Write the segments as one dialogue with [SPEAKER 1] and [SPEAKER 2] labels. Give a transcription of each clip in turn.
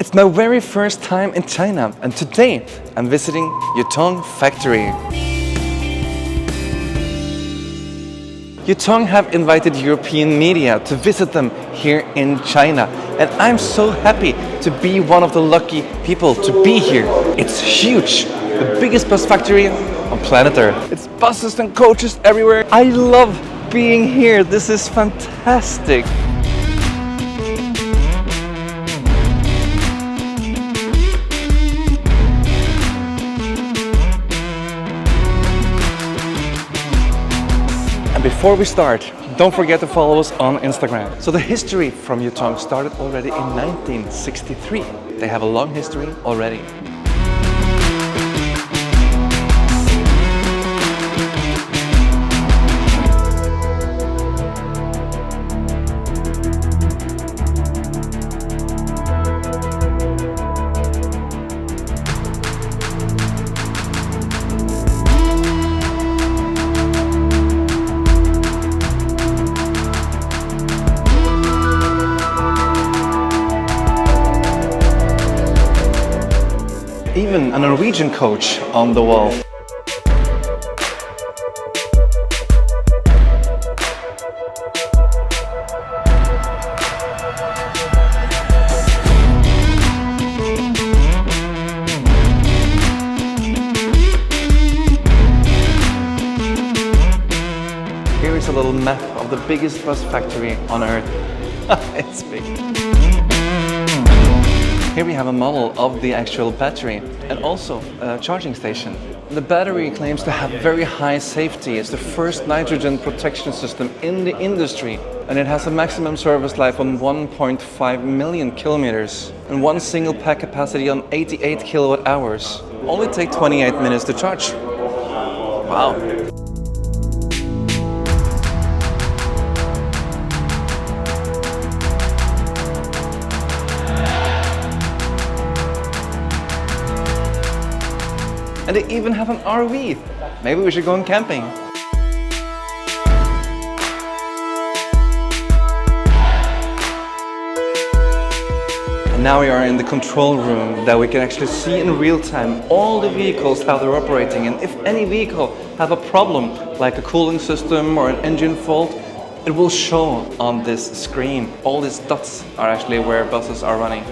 [SPEAKER 1] It's my very first time in China, and today I'm visiting Yutong factory. Yutong have invited European media to visit them here in China, and I'm so happy to be one of the lucky people to be here. It's huge, the biggest bus factory on planet Earth. It's buses and coaches everywhere. I love being here. This is fantastic. And before we start, don't forget to follow us on Instagram. So the history from Yutong started already in 1963. They have a long history already. Even a Norwegian coach on the wall. Here is a little map of the biggest bus factory on Earth. It's big. Here we have a model of the actual battery and also a charging station. The battery claims to have very high safety. It's the first nitrogen protection system in the industry, and it has a maximum service life on 1.5 million kilometers and one single pack capacity on 88 kilowatt hours. Only take 28 minutes to charge. Wow. And they even have an RV. Maybe we should go on camping. And now we are in the control room that we can actually see in real time all the vehicles, how they're operating. And if any vehicle have a problem, like a cooling system or an engine fault, it will show on this screen. All these dots are actually where buses are running.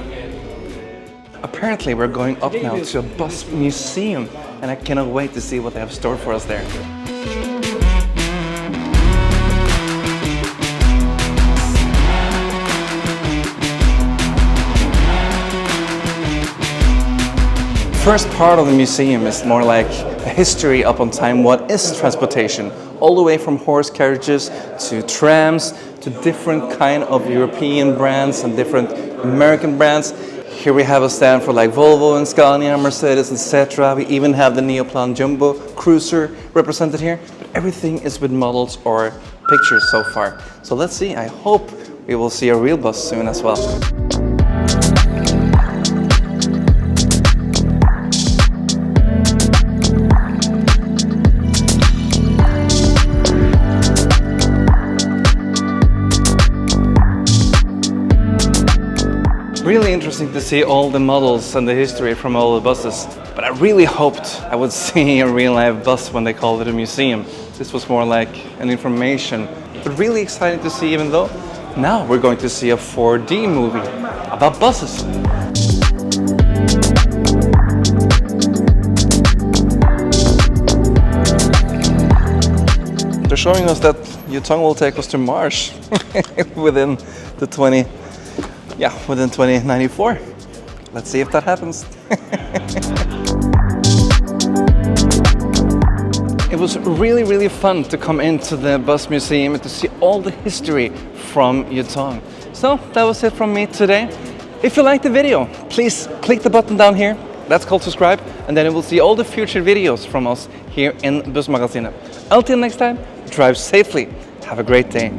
[SPEAKER 1] Apparently we're going up now to a bus museum, and I cannot wait to see what they have stored for us there. First part of the museum is more like a history up on time. What is transportation? All the way from horse carriages to trams to different kind of European brands and different American brands. Here we have a stand for like Volvo and Scania, Mercedes, etc. We even have the Neoplan Jumbo Cruiser represented here. But everything is with models or pictures so far. So let's see, I hope we will see a real bus soon as well. Really interesting to see all the models and the history from all the buses. But I really hoped I would see a real live bus when they called it a museum. This was more like an information. But really exciting to see, even though now we're going to see a 4D movie about buses. They're showing us that Yutong will take us to Mars within 2094. Let's see if that happens. It was really fun to come into the bus museum and to see all the history from Yutong. So that was it from me today. If you liked the video, please click the button down here. That's called subscribe, and then you will see all the future videos from us here in Bussmagasinet. Until next time, drive safely. Have a great day.